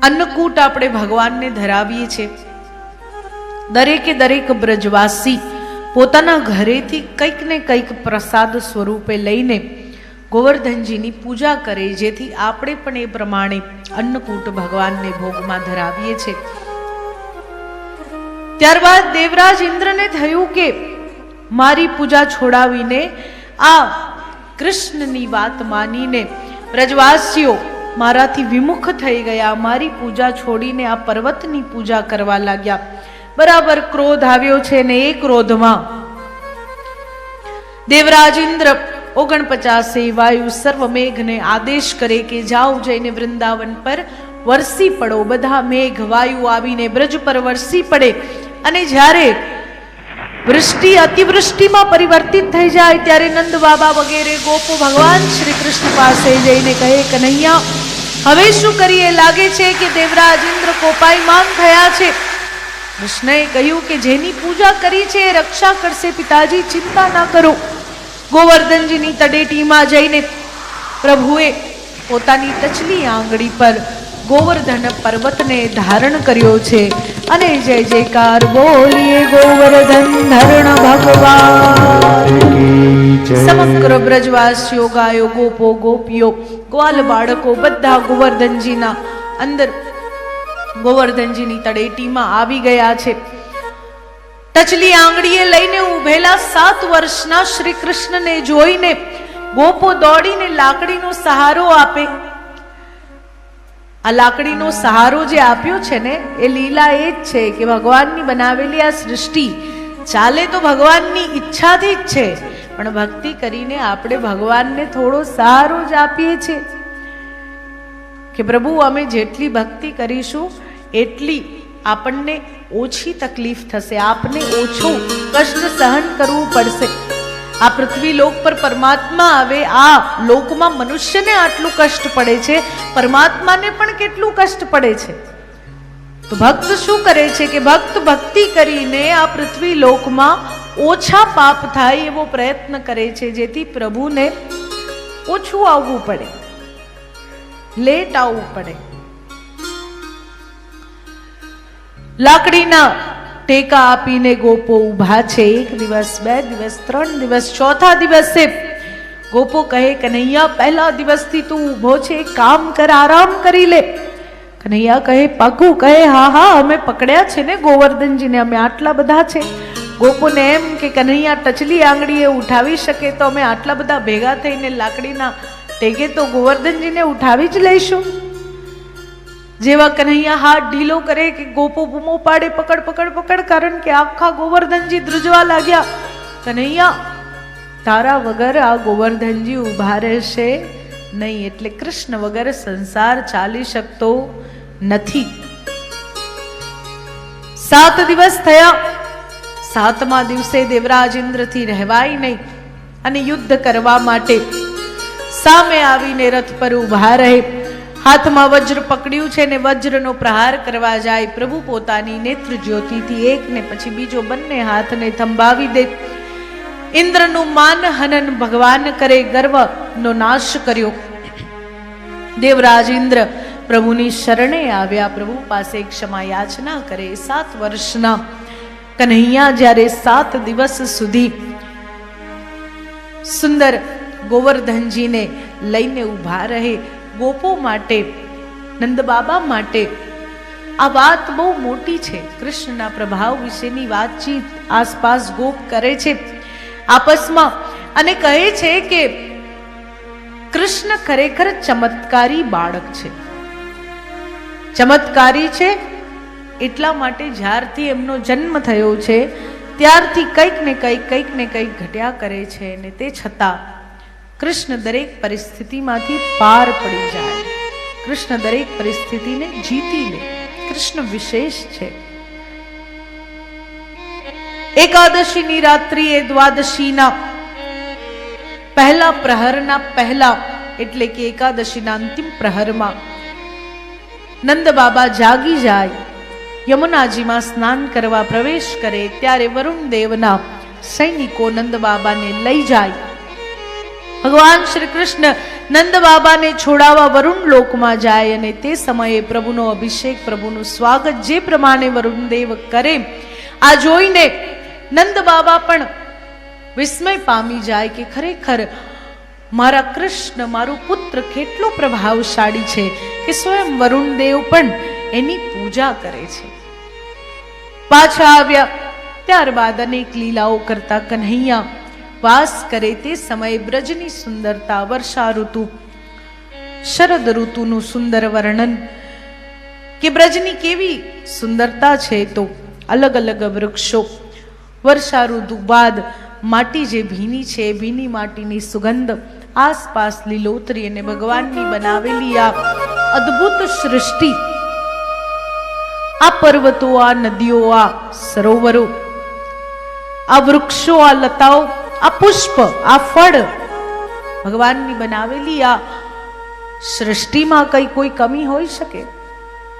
અન્નકૂટ આપણે ભગવાનને ધરાવીએ છીએ. દરેકે દરેક બ્રજવાસી પોતાના ઘરેથી કંઈક ને કંઈક પ્રસાદ સ્વરૂપે લઈને ગોવર્ધનજીની પૂજા કરે, જેથી આપણે પણ એ પ્રમાણે અન્નકૂટ ભગવાનને ભોગમાં ધરાવીએ છીએ. ત્યારબાદ દેવરાજ ઇન્દ્રને થયું કે મારી પૂજા છોડાવીને આ કૃષ્ણની વાત માનીને બ્રજવાસીઓ મારાથી વિમુખ થઈ ગયા, મારી પૂજા છોડીને આ પર્વતની પૂજા કરવા લાગ્યા. બરાબર ક્રોધ આવ્યો છે ને એ ક્રોધમાં દેવરાજ ઇન્દ્ર 49 વાયુ સર્વ મેઘને આદેશ કરે કે જાઓ જઈને વૃંદાવન પર વરસી પડો. બધા મેઘ વાયુ આવીને બ્રજ પર વરસી પડે અને જ્યારે વૃષ્ટિ અતિવૃષ્ટિમાં પરિવર્તિત થઈ જાય ત્યારે નંદ બાબા વગેરે ગોપો ભગવાન શ્રી કૃષ્ણ પાસે જઈને કહે, કનૈયા હવે શું કરીએ? લાગે છે કે દેવરાજ ઇન્દ્ર કોપાયમાન થયા છે. કૃષ્ણએ કહ્યું કે જેની પૂજા કરી છે એ રક્ષા કરશે પિતાજી, ચિંતા ના કરો. ગોવર્ધનજીની તળેટીમાં જઈને પ્રભુએ પોતાની ટચલી આંગળી પર ગોવર્ધન પર્વતને ધારણ કર્યો છે અને જય જયકાર બોલીએ ગોવર્ધન ધરણ ભગવાન. સમગ્ર બ્રજવાસીઓ, ગાયો, ગોપો, ગોપીઓ, ગ્વાલ બાળકો બધા ગોવર્ધનજીના અંદર ગોવર્ધનજીની તળેટીમાં આવી ગયા છે. ટચલી આંગળીએ લઈને ઉભેલા 7 વર્ષના શ્રી કૃષ્ણને જોઈને ગોપો દોડીને લાકડીનો સહારો આપે. આ લાકડીનો સહારો જે આપ્યો છે ને એ લીલા એ જ છે કે ભગવાનની બનાવેલી આ સૃષ્ટિ ચાલે તો ભગવાનની ઈચ્છાથી જ છે, પણ ભક્તિ કરીને આપણે ભગવાનને થોડો સહારો જ આપીએ છીએ કે પ્રભુ અમે જેટલી ભક્તિ કરીશું એટલી આપણને ઓછી તકલીફ થશે, આપને ઓછું કષ્ટ સહન કરવું પડશે. આ પૃથ્વી લોક પર પરમાત્મા આવે, આ લોકમાં મનુષ્યને આટલું કષ્ટ પડે છે, પરમાત્માને પણ કેટલું કષ્ટ પડે છે. તો ભક્ત શું કરે છે કે ભક્ત ભક્તિ કરીને આ પૃથ્વી લોકમાં ઓછા પાપ થાય એવો પ્રયત્ન કરે છે, જેથી પ્રભુને ઓછું આવવું પડે, લેટ આવવું પડે. લાકડીના ટેકા આપીને ગોપો ઉભા છે. 1 દિવસ, 2 દિવસ, 3 દિવસ, ચોથા દિવસે ગોપો કહે, કનૈયા પહેલા દિવસથી તું ઊભો છે, કામ કર, આરામ કરી લે. કનૈયા કહે, પાકું? કહે, હા હા અમે પકડ્યા છે ને ગોવર્ધનજીને, અમે આટલા બધા છે. ગોપોને એમ કે કનૈયા ટચલી આંગળીએ ઉઠાવી શકે તો અમે આટલા બધા ભેગા થઈને લાકડીના ટેકે તો ગોવર્ધનજીને ઉઠાવી જ લઈશું. જેવા કનૈયા હાથ ઢીલો કરે કે ગોપો બૂમો પાડે, પકડ પકડ પકડ, કારણ કે આખા ગોવર્ધનજી ધ્રુજવા લાગ્યા. કનૈયા તારા વગર આ ગોવર્ધનજી ઊભા રહેશે નહીં, એટલે કૃષ્ણ વગર સંસાર ચાલી શકતો નથી. 7 દિવસ થયા. 7મા દિવસે દેવરાજ ઇન્દ્રથી રહેવાય નહીં અને યુદ્ધ કરવા માટે સામે આવીને રથ પર ઊભા રહે. હાથમાં વજ્ર પકડ્યું છે ને વજ્રનો પ્રહાર કરવા જાય. પ્રભુ પોતાની નેત્ર જ્યોતિથી એક ને પછી બીજો બંને હાથને થંભાવી દે. ઇન્દ્રનું માન હનન ભગવાન કરે, ગર્વનો નાશ કર્યો. દેવરાજ ઇન્દ્ર પ્રભુની શરણે આવ્યા, પ્રભુ પાસે ક્ષમા યાચના કરે. 7 વર્ષના કન્હૈયા જ્યારે 7 દિવસ સુધી સુંદર ગોવર્ધનજીને લઈને ઊભા રહે, ગોપો માટે, નંદ બાબા માટે આ વાત બહુ મોટી છે. કૃષ્ણના પ્રભાવ વિશેની વાતચીત આસપાસ ગોપ કરે છે આપસમાં અને કહે છે કે કૃષ્ણ ખરેખર ચમત્કારી બાળક છે. ચમત્કારી છે એટલા માટે જ્યારથી એમનો જન્મ થયો છે ત્યારથી કંઈક ને કંઈક ઘટ્યા કરે છે, ને તે છતાં કૃષ્ણ દરેક પરિસ્થિતિમાંથી પાર પડી જાય. કૃષ્ણ દરેક પરિસ્થિતિને જીતી લે. કૃષ્ણ વિશેષ છે. એકાદશીની રાત્રિએ દ્વાદશીના પહેલા પ્રહરના પહેલા એટલે કે એકાદશીના અંતિમ પ્રહરમાં નંદ બાબા જાગી જાય, યમુનાજીમાં સ્નાન કરવા પ્રવેશ કરે ત્યારે વરુણ દેવના સૈનિકો નંદ બાબાને લઈ જાય ભગવાન શ્રી કૃષ્ણ નંદ બાબાને છોડાવવા વરુણ લોકમાં જાય અને તે સમયે પ્રભુનો અભિષેક, પ્રભુનું સ્વાગત જે પ્રમાણે વરુણદેવ કરે, આ જોઈને નંદ બાબા પણ વિસ્મય પામી જાય કે ખરેખર મારા કૃષ્ણ, મારો પુત્ર કેટલો પ્રભાવશાળી છે કે સ્વયં વરુણદેવ પણ એની પૂજા કરે છે. પાછા આવ્યા ત્યારબાદ અનેક લીલાઓ કરતા કન્હૈયા વાસ કરે. તે સમયે બ્રજની સુંદરતા, વર્ષા ઋતુ, શરદ ઋતુનું સુંદર વર્ણન કે બ્રજની કેવી સુંદરતા છે. તો અલગ અલગ વૃક્ષો, વર્ષા ઋતુ બાદ માટી જે ભીની છે, ભીની માટીની સુગંધ, આસપાસ લીલોતરી અને ભગવાનની બનાવેલી આ અદ્ભુત સૃષ્ટિ, આ પર્વતો, આ નદીઓ, આ સરોવરો, આ વૃક્ષો, આ લતાઓ, આ પુષ્પ, આ ફળ, ભગવાનની બનાવેલી આ સૃષ્ટિમાં કઈ કોઈ કમી હોઈ શકે?